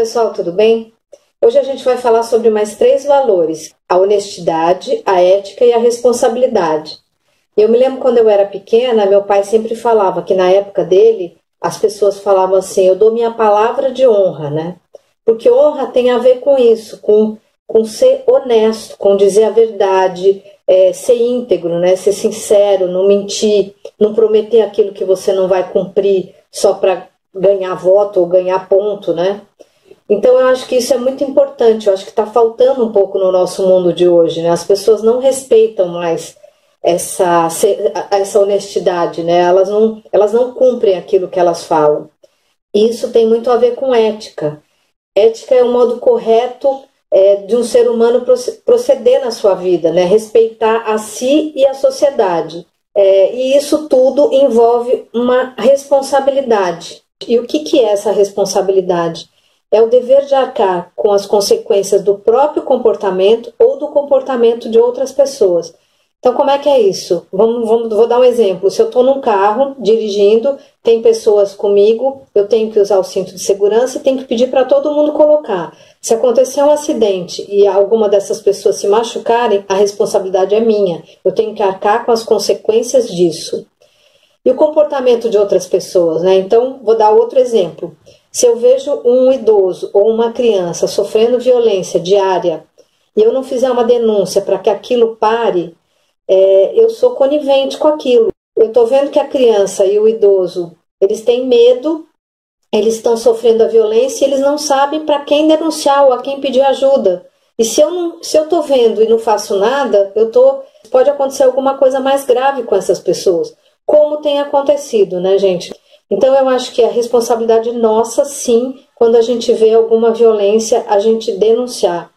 pessoal, tudo bem? Hoje a gente vai falar sobre mais 3 valores: a honestidade, a ética e a responsabilidade. Eu me lembro quando eu era pequena, meu pai sempre falava que na época dele, as pessoas falavam assim: eu dou minha palavra de honra, né? Porque honra tem a ver com isso, com ser honesto, com dizer a verdade, ser íntegro, né? Ser sincero, não mentir, não prometer aquilo que você não vai cumprir só para ganhar voto ou ganhar ponto, né? Então eu acho que isso é muito importante, eu acho que está faltando um pouco no nosso mundo de hoje, né? As pessoas não respeitam mais essa honestidade, né? Elas não cumprem aquilo que elas falam. E isso tem muito a ver com ética. Ética é um modo correto de um ser humano proceder na sua vida, né? Respeitar a si e a sociedade. E isso tudo envolve uma responsabilidade. E o que é essa responsabilidade? É o dever de arcar com as consequências do próprio comportamento ou do comportamento de outras pessoas. Então, como é que é isso? Vou dar um exemplo. Se eu estou num carro dirigindo, tem pessoas comigo, eu tenho que usar o cinto de segurança e tenho que pedir para todo mundo colocar. Se acontecer um acidente e alguma dessas pessoas se machucarem, a responsabilidade é minha. Eu tenho que arcar com as consequências disso. E o comportamento de outras pessoas, né? Então, vou dar outro exemplo. Se eu vejo um idoso ou uma criança sofrendo violência diária e eu não fizer uma denúncia para que aquilo pare, eu sou conivente com aquilo. Eu estou vendo que a criança e o idoso, eles têm medo, eles estão sofrendo a violência e eles não sabem para quem denunciar ou a quem pedir ajuda. E se eu estou vendo e não faço nada, pode acontecer alguma coisa mais grave com essas pessoas, como tem acontecido, né, gente? Então eu acho que é a responsabilidade nossa, sim, quando a gente vê alguma violência, a gente denunciar.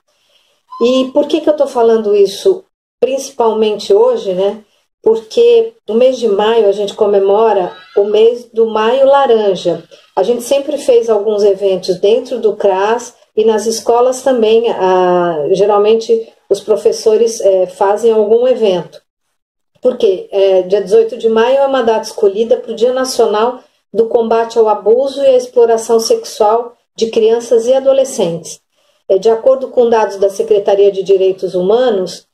E por que eu estou falando isso? Principalmente hoje, né? Porque no mês de maio a gente comemora o mês do Maio Laranja. A gente sempre fez alguns eventos dentro do CRAS e nas escolas também. Geralmente os professores fazem algum evento. Porque dia 18 de maio é uma data escolhida para o Dia Nacional do Combate ao Abuso e à Exploração Sexual de Crianças e Adolescentes. De acordo com dados da Secretaria de Direitos Humanos,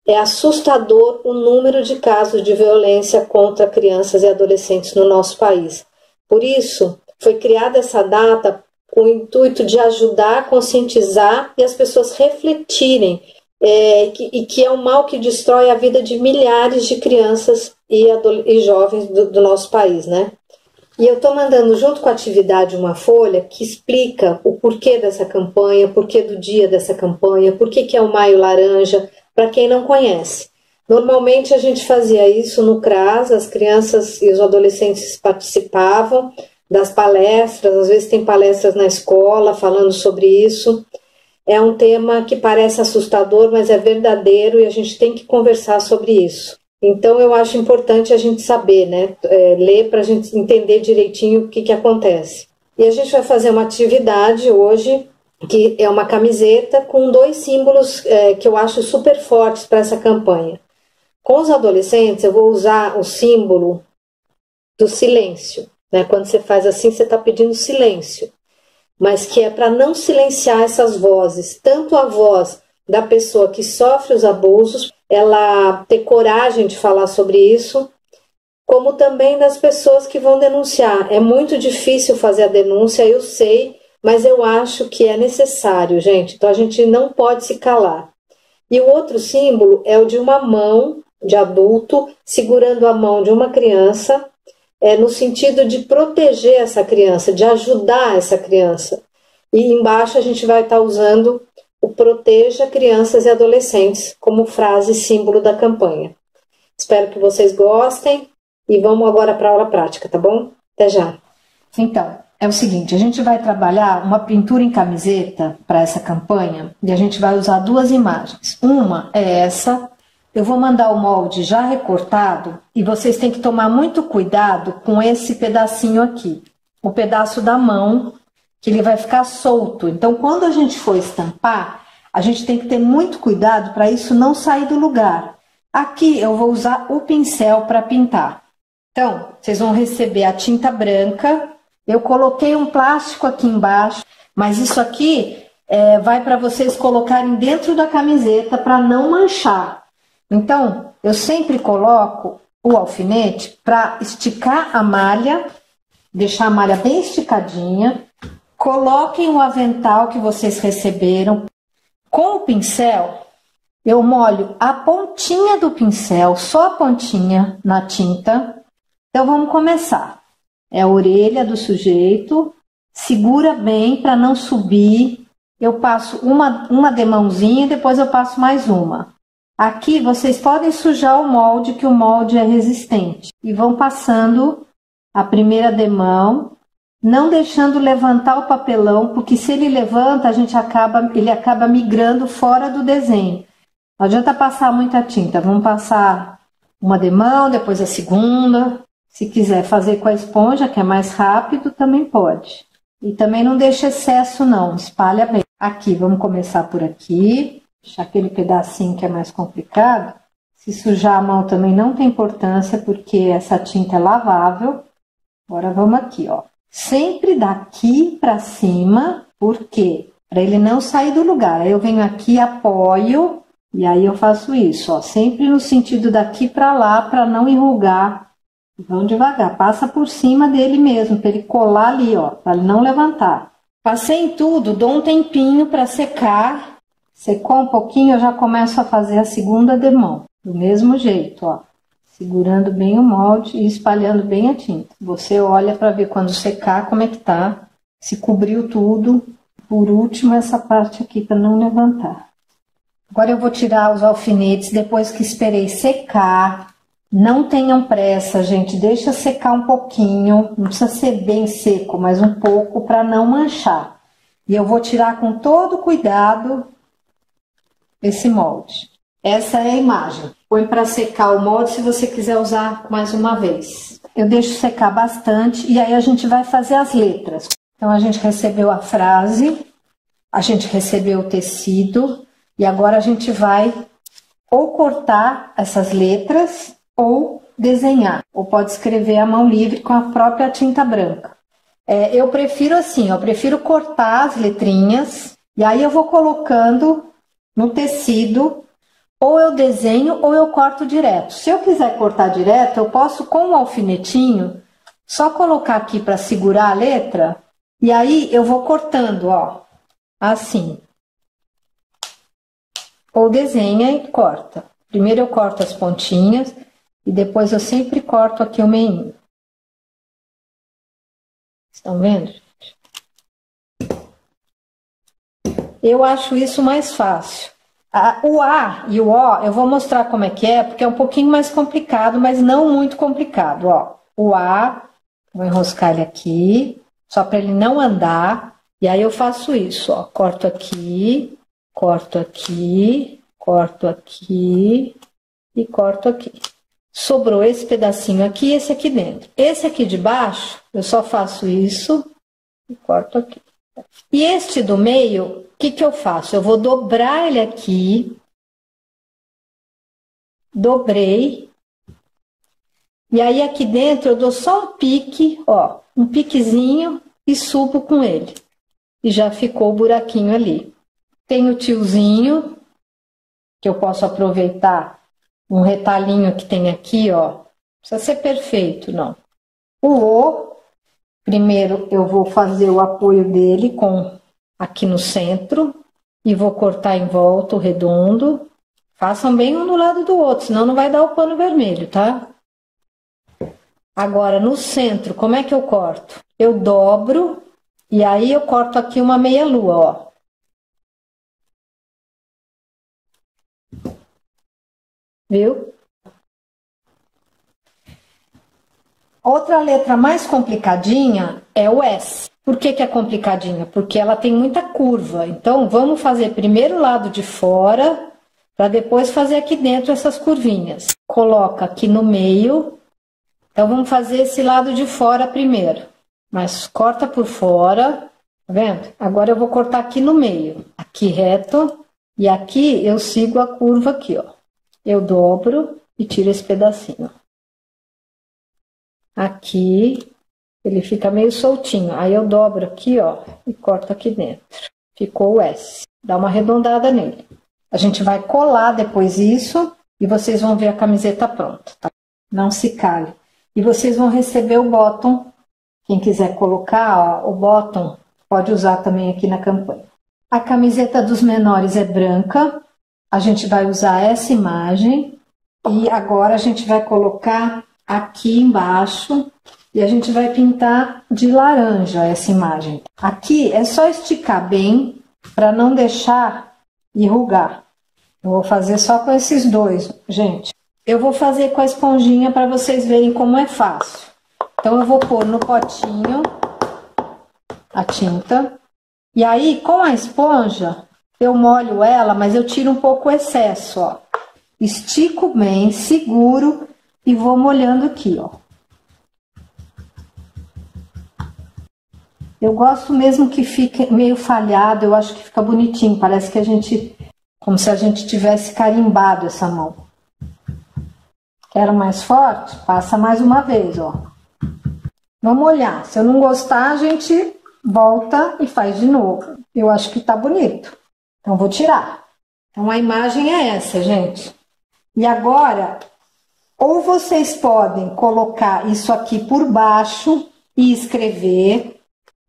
é assustador o número de casos de violência contra crianças e adolescentes no nosso país. Por isso, foi criada essa data com o intuito de ajudar a conscientizar e as pessoas refletirem que é um mal que destrói a vida de milhares de crianças e jovens do nosso país, né? E eu estou mandando junto com a atividade uma folha que explica o porquê dessa campanha, o porquê do dia dessa campanha, por que é o Maio Laranja, para quem não conhece. Normalmente a gente fazia isso no CRAS, as crianças e os adolescentes participavam das palestras, às vezes tem palestras na escola falando sobre isso. É um tema que parece assustador, mas é verdadeiro e a gente tem que conversar sobre isso. Então eu acho importante a gente saber, né? Ler para a gente entender direitinho o que acontece. E a gente vai fazer uma atividade hoje, que é uma camiseta com 2 símbolos que eu acho super fortes para essa campanha. Com os adolescentes eu vou usar o símbolo do silêncio, né? Quando você faz assim, você está pedindo silêncio. Mas que é para não silenciar essas vozes, tanto a voz da pessoa que sofre os abusos, ela ter coragem de falar sobre isso, como também das pessoas que vão denunciar. É muito difícil fazer a denúncia, eu sei, mas eu acho que é necessário, gente. Então a gente não pode se calar. E o outro símbolo é o de uma mão de adulto segurando a mão de uma criança, no sentido de proteger essa criança, de ajudar essa criança. E embaixo a gente vai estar usando o Proteja Crianças e Adolescentes como frase símbolo da campanha. Espero que vocês gostem e vamos agora para a aula prática, tá bom? Até já! Então, é o seguinte, a gente vai trabalhar uma pintura em camiseta para essa campanha e a gente vai usar 2 imagens. Uma é essa. Eu vou mandar o molde já recortado e vocês têm que tomar muito cuidado com esse pedacinho aqui, o pedaço da mão, que ele vai ficar solto. Então, quando a gente for estampar, a gente tem que ter muito cuidado para isso não sair do lugar. Aqui eu vou usar o pincel para pintar. Então, vocês vão receber a tinta branca. Eu coloquei um plástico aqui embaixo Mas isso aqui vai para vocês colocarem dentro da camiseta para não manchar. Então, eu sempre coloco o alfinete para esticar a malha, deixar a malha bem esticadinha. Coloquem o avental que vocês receberam. Com o pincel, eu molho a pontinha do pincel, só a pontinha na tinta. Então, vamos começar. É a orelha do sujeito. Segura bem para não subir. Eu passo uma demãozinha e depois eu passo mais uma. Aqui vocês podem sujar o molde, que o molde é resistente. E vão passando a primeira demão, não deixando levantar o papelão, porque se ele levanta, ele acaba migrando fora do desenho. Não adianta passar muita tinta, vamos passar uma demão, depois a segunda. Se quiser fazer com a esponja, que é mais rápido, também pode. E também não deixa excesso não, espalha bem. Aqui, vamos começar por aqui, deixar aquele pedacinho que é mais complicado. Se sujar a mão também não tem importância, porque essa tinta é lavável. Agora vamos aqui, ó. Sempre daqui para cima, por quê? Para ele não sair do lugar. Aí eu venho aqui, apoio, e aí eu faço isso, ó. Sempre no sentido daqui para lá, para não enrugar. Vão devagar, passa por cima dele mesmo, para ele colar ali, ó, para ele não levantar. Passei em tudo, dou um tempinho para secar. Secou um pouquinho, eu já começo a fazer a segunda demão. Do mesmo jeito, ó. Segurando bem o molde e espalhando bem a tinta. Você olha para ver quando secar como é que tá. Se cobriu tudo. Por último, essa parte aqui para não levantar. Agora eu vou tirar os alfinetes depois que esperei secar. Não tenham pressa, gente. Deixa secar um pouquinho. Não precisa ser bem seco, mas um pouco para não manchar. E eu vou tirar com todo cuidado esse molde. Essa é a imagem. Põe para secar o molde se você quiser usar mais uma vez. Eu deixo secar bastante e aí a gente vai fazer as letras. Então a gente recebeu a frase, a gente recebeu o tecido e agora a gente vai ou cortar essas letras ou desenhar. Ou pode escrever à mão livre com a própria tinta branca. Eu prefiro assim, eu prefiro cortar as letrinhas e aí eu vou colocando no tecido. Ou eu desenho ou eu corto direto. Se eu quiser cortar direto, eu posso com um alfinetinho só colocar aqui para segurar a letra e aí eu vou cortando, ó, assim. Ou desenha e corta. Primeiro eu corto as pontinhas e depois eu sempre corto aqui o meinho. Estão vendo, gente? Eu acho isso mais fácil. O A e o O, eu vou mostrar como é que é, porque é um pouquinho mais complicado, mas não muito complicado, ó. O A, vou enroscar ele aqui, só para ele não andar, e aí eu faço isso, ó. Corto aqui, corto aqui, corto aqui e corto aqui. Sobrou esse pedacinho aqui e esse aqui dentro. Esse aqui de baixo, eu só faço isso e corto aqui. E este do meio, o que eu faço? Eu vou dobrar ele aqui, dobrei, e aí aqui dentro eu dou só um pique, ó, um piquezinho e subo com ele. E já ficou o buraquinho ali. Tem o tiozinho, que eu posso aproveitar um retalhinho que tem aqui, ó. Não precisa ser perfeito, não. O primeiro eu vou fazer o apoio dele aqui no centro e vou cortar em volta o redondo. Façam bem um do lado do outro, senão não vai dar o pano vermelho, tá? Agora, no centro, como é que eu corto? Eu dobro e aí eu corto aqui uma meia-lua, ó. Viu? Outra letra mais complicadinha é o S. Por que é complicadinha? Porque ela tem muita curva. Então, vamos fazer primeiro o lado de fora, para depois fazer aqui dentro essas curvinhas. Coloca aqui no meio. Então, vamos fazer esse lado de fora primeiro. Mas corta por fora, tá vendo? Agora eu vou cortar aqui no meio. Aqui reto. E aqui eu sigo a curva aqui, ó. Eu dobro e tiro esse pedacinho. Aqui, Ele fica meio soltinho. Aí eu dobro aqui, ó, e corto aqui dentro. Ficou o S. Dá uma arredondada nele. A gente vai colar depois isso e vocês vão ver a camiseta pronta, tá? Não se cale. E vocês vão receber o bottom. Quem quiser colocar, ó, o bottom, pode usar também aqui na campanha. A camiseta dos menores é branca. A gente vai usar essa imagem. E agora a gente vai colocar aqui embaixo e a gente vai pintar de laranja essa imagem. Aqui é só esticar bem para não deixar enrugar. Eu vou fazer só com esses dois, gente. Eu vou fazer com a esponjinha para vocês verem como é fácil. Então eu vou pôr no potinho a tinta. E aí com a esponja eu molho ela, mas eu tiro um pouco o excesso, ó. Estico bem, seguro e vou molhando aqui, ó. Eu gosto mesmo que fique meio falhado, eu acho que fica bonitinho. Parece que a gente, como se a gente tivesse carimbado essa mão. Quero mais forte? Passa mais uma vez, ó. Vamos olhar. Se eu não gostar, a gente volta e faz de novo. Eu acho que tá bonito. Então vou tirar. Então a imagem é essa, gente. E agora, ou vocês podem colocar isso aqui por baixo e escrever.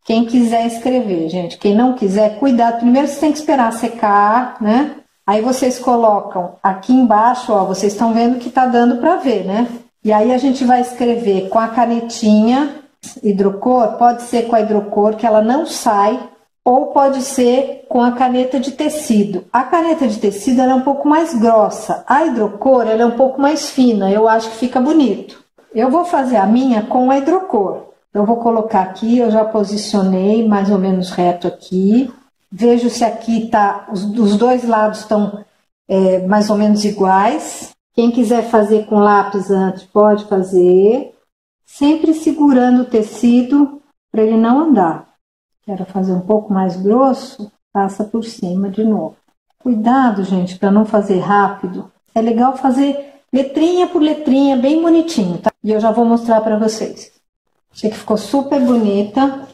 Quem quiser escrever, gente. Quem não quiser, cuidado. Primeiro você tem que esperar secar, né? Aí vocês colocam aqui embaixo, ó. Vocês estão vendo que tá dando pra ver, né? E aí a gente vai escrever com a canetinha hidrocor. Pode ser com a hidrocor, que ela não sai. Ou pode ser com a caneta de tecido. A caneta de tecido ela é um pouco mais grossa. A hidrocor ela é um pouco mais fina. Eu acho que fica bonito. Eu vou fazer a minha com a hidrocor. Eu vou colocar aqui, eu já posicionei mais ou menos reto aqui. Vejo se aqui tá, os dois lados estão mais ou menos iguais. Quem quiser fazer com lápis antes, pode fazer. Sempre segurando o tecido para ele não andar. Quero fazer um pouco mais grosso, passa por cima de novo. Cuidado, gente, para não fazer rápido. É legal fazer letrinha por letrinha, bem bonitinho, tá? E eu já vou mostrar para vocês. Achei que ficou super bonita.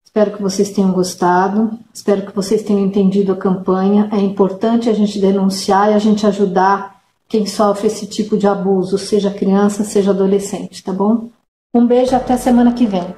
Espero que vocês tenham gostado. Espero que vocês tenham entendido a campanha. É importante a gente denunciar e a gente ajudar quem sofre esse tipo de abuso, seja criança, seja adolescente, tá bom? Um beijo, até semana que vem.